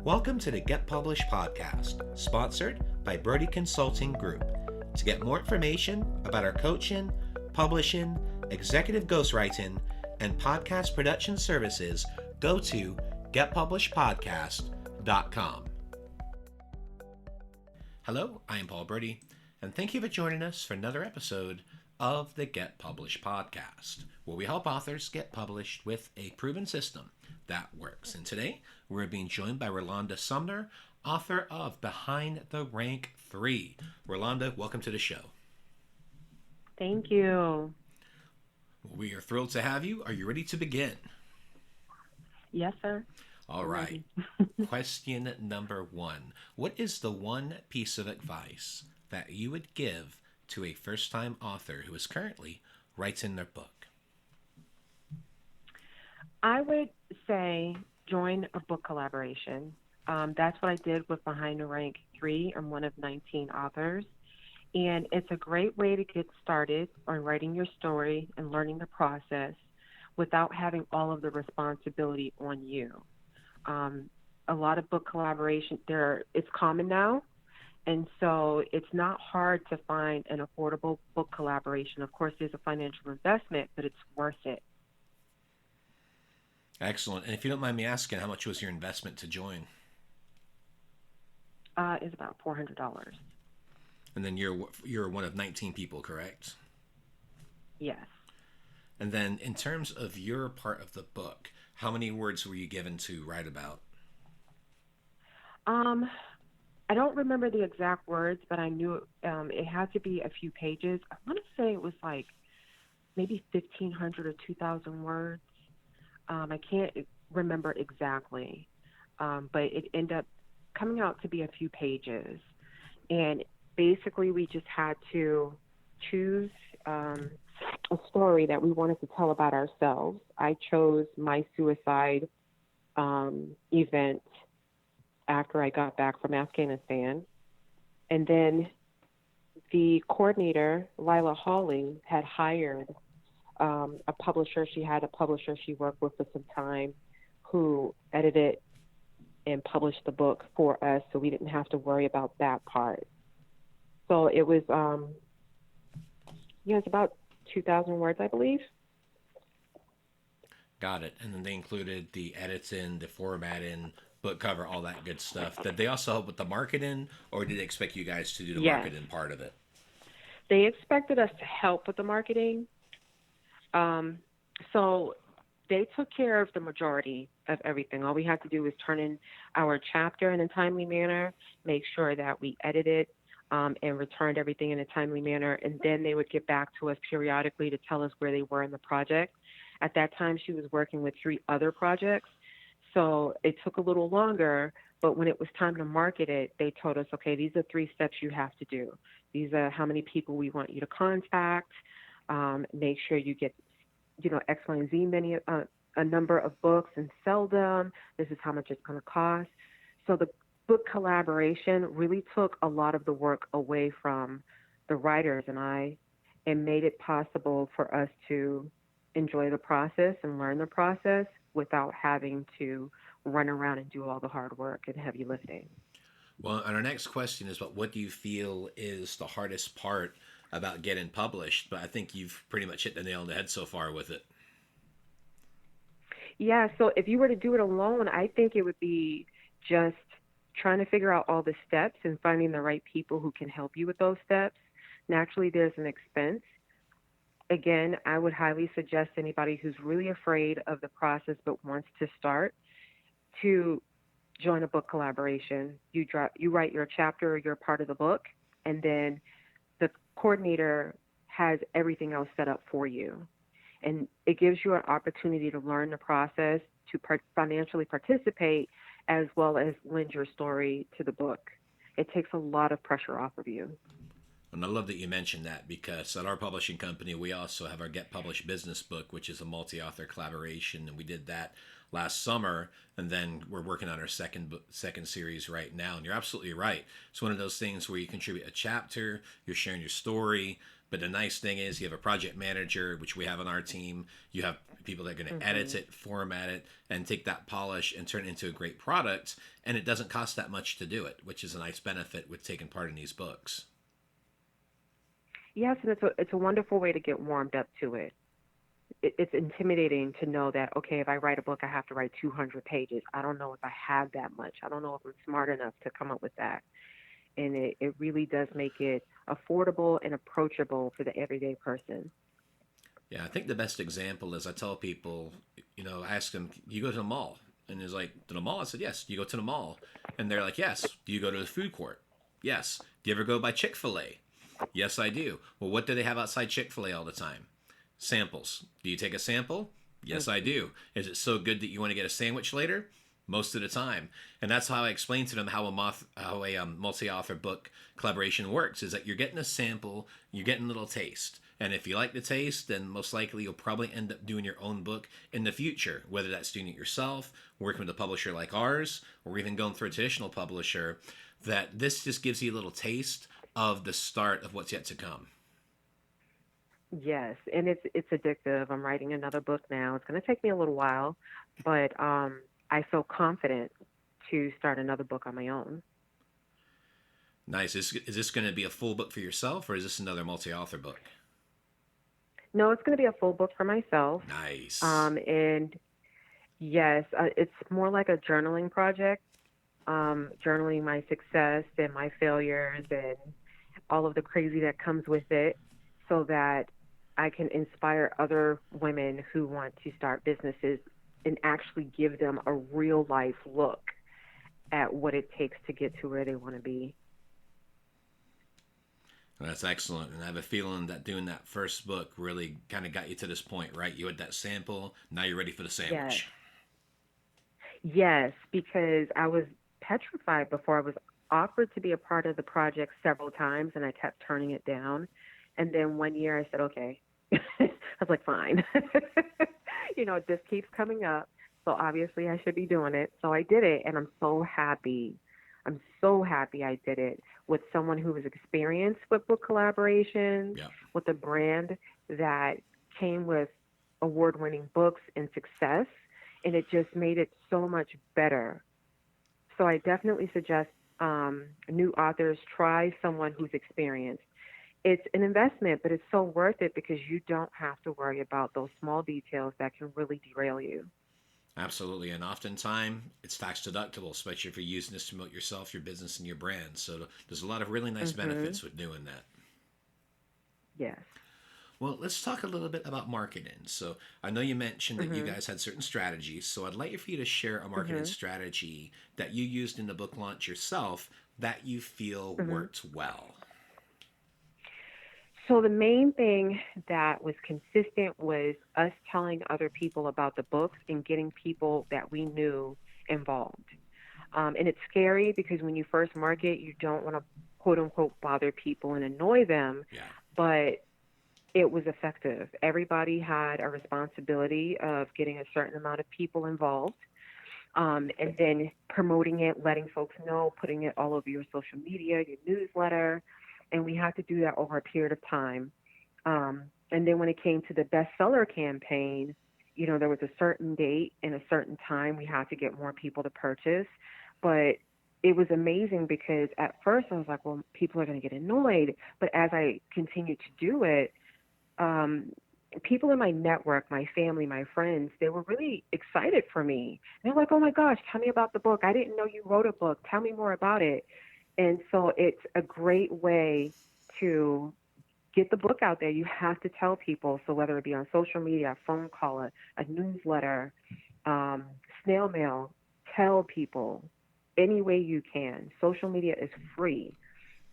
Welcome to the Get Published podcast, sponsored by Brodie Consulting Group. To get more information about our coaching, publishing, executive ghostwriting, and podcast production services, go to getpublishedpodcast.com. Hello, I am Paul Brodie, and thank you for joining us for another episode of the Get Published podcast, where we help authors get published with a proven system that works. And today, we're being joined by Rolande Sumner, author of Behind the Rank 3. Rolande, welcome to the show. Thank you. We are thrilled to have you. Are you ready to begin? Yes, sir. All right. Question number 1. What is the one piece of advice that you would give to a first-time author who is currently writing their book? I would say join a book collaboration. That's what I did with Behind the Rank 3. I'm one of 19 authors. And it's a great way to get started on writing your story and learning the process without having all of the responsibility on you. A lot of book collaboration, it's common now. And so it's not hard to find an affordable book collaboration. Of course, there's a financial investment, but it's worth it. Excellent. And if you don't mind me asking, how much was your investment to join? It's about $400. And then you're one of 19 people, correct? Yes. And then in terms of your part of the book, how many words were you given to write about? I don't remember the exact words, but I knew it had to be a few pages. I want to say it was like maybe 1,500 or 2,000 words. I can't remember exactly, but it ended up coming out to be a few pages. And basically, we just had to choose a story that we wanted to tell about ourselves. I chose my suicide event after I got back from Afghanistan. And then the coordinator, Lila Hawley, had hired a publisher. She had a publisher she worked with for some time who edited and published the book for us, so we didn't have to worry about that part. So it was, it's about 2,000 words, I believe. Got it. And then they included the editing, the formatting, book cover, all that good stuff. Did they also help with the marketing, or did they expect you guys to do the marketing part of it? They expected us to help with the marketing. So they took care of the majority of everything. All we had to do was turn in our chapter in a timely manner, make sure that we edited and returned everything in a timely manner, and then they would get back to us periodically to tell us where they were in the project. At that time, she was working with 3 other projects, so it took a little longer, but when it was time to market it, they told us, okay, these are 3 steps you have to do. These are how many people we want you to contact. Make sure you get, X, Y, and Z many, a number of books and sell them. This is how much it's going to cost. So the book collaboration really took a lot of the work away from the writers and I, and made it possible for us to enjoy the process and learn the process without having to run around and do all the hard work and heavy lifting. Well, and our next question is, what do you feel is the hardest part about getting published? But I think you've pretty much hit the nail on the head so far with it. Yeah, so if you were to do it alone, I think it would be just trying to figure out all the steps and finding the right people who can help you with those steps. Naturally, there's an expense. Again, I would highly suggest anybody who's really afraid of the process but wants to start to join a book collaboration. You write your chapter or your part of the book, and then the coordinator has everything else set up for you. And it gives you an opportunity to learn the process, to financially participate, as well as lend your story to the book. It takes a lot of pressure off of you. And I love that you mentioned that, because at our publishing company, we also have our Get Published business book, which is a multi-author collaboration. And we did that last summer. And then we're working on our second series right now. And you're absolutely right. It's one of those things where you contribute a chapter, you're sharing your story. But the nice thing is you have a project manager, which we have on our team. You have people that are going to edit Mhm. it, format it, and take that polish and turn it into a great product. And it doesn't cost that much to do it, which is a nice benefit with taking part in these books. Yes, and it's a wonderful way to get warmed up to it. It's intimidating to know that, okay, if I write a book, I have to write 200 pages. I don't know if I have that much. I don't know if I'm smart enough to come up with that. And it really does make it affordable and approachable for the everyday person. Yeah, I think the best example is I tell people, I ask them, you go to the mall? And he's like, to the mall? I said, yes. Do you go to the mall? And they're like, yes. Do you go to the food court? Yes. Do you ever go by Chick-fil-A? Yes, I do. Well, what do they have outside Chick-fil-A all the time? Samples. Do you take a sample? Yes, I Hmm. do. Is it so good that you want to get a sandwich later? Most of the time. And that's how I explain to them how a multi-author book collaboration works, is that you're getting a sample, you're getting a little taste. And if you like the taste, then most likely you'll probably end up doing your own book in the future, whether that's doing it yourself, working with a publisher like ours, or even going through a traditional publisher. That this just gives you a little taste of the start of what's yet to come. Yes, and it's addictive. I'm writing another book now. It's going to take me a little while, but I feel confident to start another book on my own. Nice. Is this going to be a full book for yourself, or is this another multi-author book? No, it's going to be a full book for myself. Nice. And yes, it's more like a journaling project, journaling my success and my failures and all of the crazy that comes with it so that I can inspire other women who want to start businesses and actually give them a real life look at what it takes to get to where they want to be. That's excellent. And I have a feeling that doing that first book really kind of got you to this point, right? You had that sample. Now you're ready for the Yes. sandwich. Yes, because I was petrified before. I was offered to be a part of the project several times and I kept turning it down. And then one year I said, okay. I was like, fine. This keeps coming up. So obviously I should be doing it. So I did it and I'm so happy. I'm so happy I did it with someone who was experienced with book collaborations, Yeah. with a brand that came with award winning books and success. And it just made it so much better. So I definitely suggest new authors try someone who's experienced. It's an investment, but it's so worth it because you don't have to worry about those small details that can really derail you. Absolutely. And oftentimes it's tax deductible, especially if you're using this to promote yourself, your business, and your brand. So there's a lot of really nice Mhm. benefits with doing that. Yes. Well, let's talk a little bit about marketing. So I know you mentioned that you Mhm. guys had certain strategies. So I'd like for you to share a marketing Mhm. strategy that you used in the book launch yourself that you feel Mhm. worked well. So the main thing that was consistent was us telling other people about the books and getting people that we knew involved. And it's scary because when you first market, you don't want to quote unquote bother people and annoy them, Yeah. but it was effective. Everybody had a responsibility of getting a certain amount of people involved, and then promoting it, letting folks know, putting it all over your social media, your newsletter. And we had to do that over a period of time. And then when it came to the bestseller campaign, there was a certain date and a certain time we had to get more people to purchase. But it was amazing because at first I was like, well, people are going to get annoyed. But as I continued to do it, um, people in my network, my family, my friends, they were really excited for me. They're like, oh my gosh, tell me about the book. I didn't know you wrote a book. Tell me more about it. And so it's a great way to get the book out there. You have to tell people. So whether it be on social media, a phone call, a newsletter, um, snail mail, tell people any way you can. Social media is free.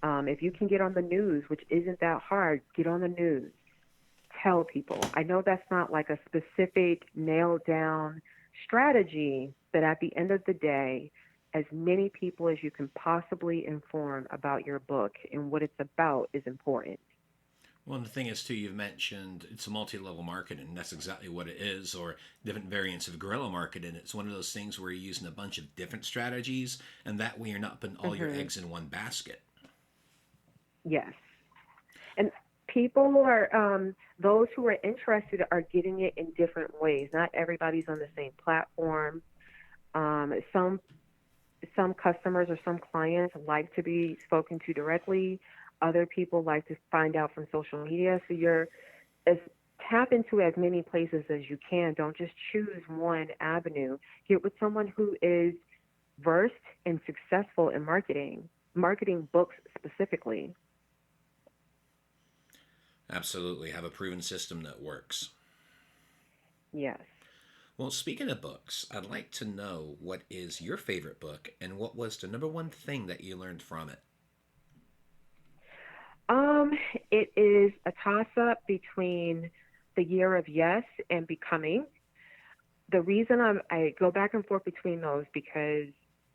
If you can get on the news, which isn't that hard, get on the news. Tell people. I know that's not like a specific nailed down strategy, but at the end of the day, as many people as you can possibly inform about your book and what it's about is important. Well, the thing is, too, you've mentioned it's a multi level marketing. That's exactly what it is, or different variants of guerrilla marketing. It's one of those things where you're using a bunch of different strategies, and that way you're not putting all your Hmm. eggs in one basket. Yes. And People are, those who are interested are getting it in different ways. Not everybody's on the same platform. Some customers or some clients like to be spoken to directly. Other people like to find out from social media. So tap into as many places as you can. Don't just choose one avenue. Get with someone who is versed and successful in marketing books specifically. Absolutely. Have a proven system that works. Yes. Well, speaking of books, I'd like to know what is your favorite book and what was the number one thing that you learned from it? It is a toss-up between The Year of Yes and Becoming. The reason I go back and forth between those because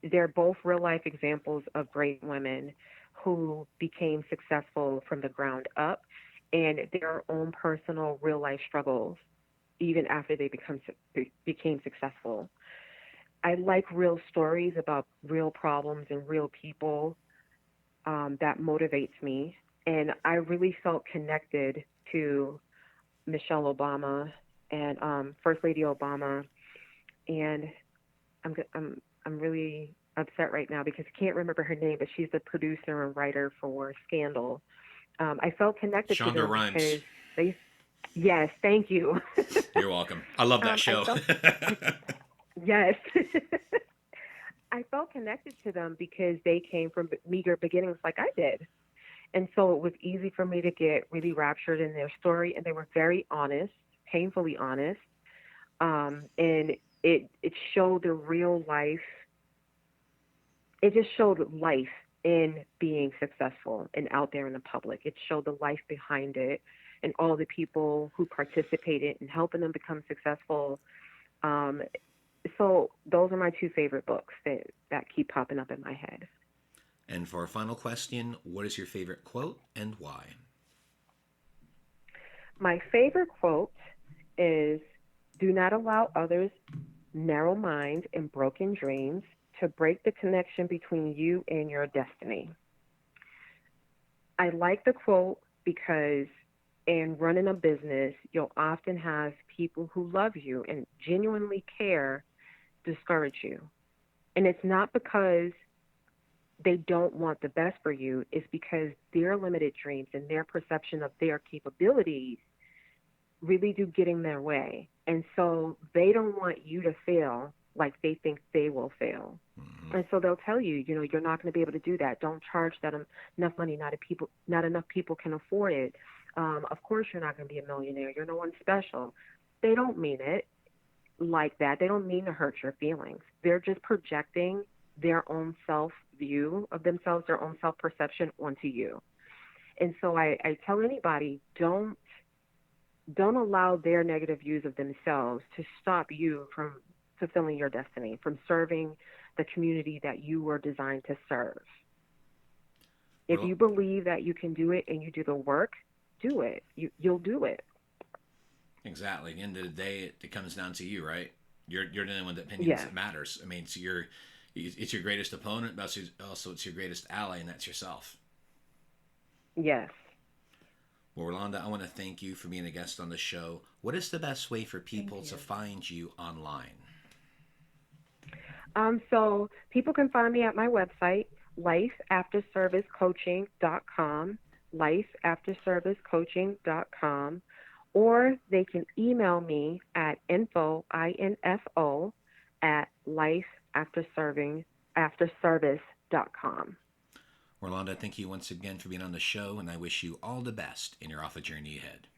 they're both real-life examples of great women who became successful from the ground up and their own personal real-life struggles even after they became successful. I like real stories about real problems and real people. That motivates me. And I really felt connected to Michelle Obama and First Lady Obama. And I'm really upset right now because I can't remember her name, but she's the producer and writer for Scandal. I felt connected to them Rhimes. Because yes, thank you. You're welcome. I love that show. Yes. I felt connected to them because they came from meager beginnings like I did. And so it was easy for me to get really raptured in their story. And they were very honest, painfully honest. And it showed the real life. It just showed life in being successful and out there in the public. It showed the life behind it and all the people who participated in helping them become successful. So those are my two favorite books that keep popping up in my head. And for our final question, what is your favorite quote and why? My favorite quote is, "Do not allow others' narrow minds and broken dreams to break the connection between you and your destiny." I like the quote because in running a business, you'll often have people who love you and genuinely care discourage you. And it's not because they don't want the best for you, it's because their limited dreams and their perception of their capabilities really do get in their way. And so they don't want you to fail like they think they will fail. Mm-hmm. And so they'll tell you, you're not going to be able to do that. Don't charge that enough money. Not enough people can afford it. Of course you're not going to be a millionaire. You're no one special. They don't mean it like that. They don't mean to hurt your feelings. They're just projecting their own self-view of themselves, their own self-perception onto you. And so I tell anybody, don't allow their negative views of themselves to stop you from fulfilling your destiny, from serving the community that you were designed to serve. If you believe that you can do it and you do the work, do it. You'll do it. Exactly. At the end of the day, it comes down to you, right? You're the only one that opinions that matters. I mean, it's your greatest opponent, but also it's your greatest ally, and that's yourself. Yes. Well, Rolande, I want to thank you for being a guest on the show. What is the best way for people to find you online? So people can find me at my website, lifeafterservicecoaching.com, lifeafterservicecoaching.com, or they can email me at info at lifeafterservice.com. Rolande, thank you once again for being on the show, and I wish you all the best in your author journey ahead.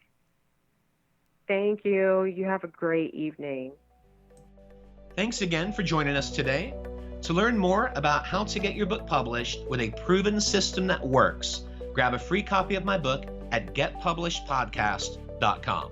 Thank you. You have a great evening. Thanks again for joining us today. To learn more about how to get your book published with a proven system that works, grab a free copy of my book at getpublishedpodcast.com.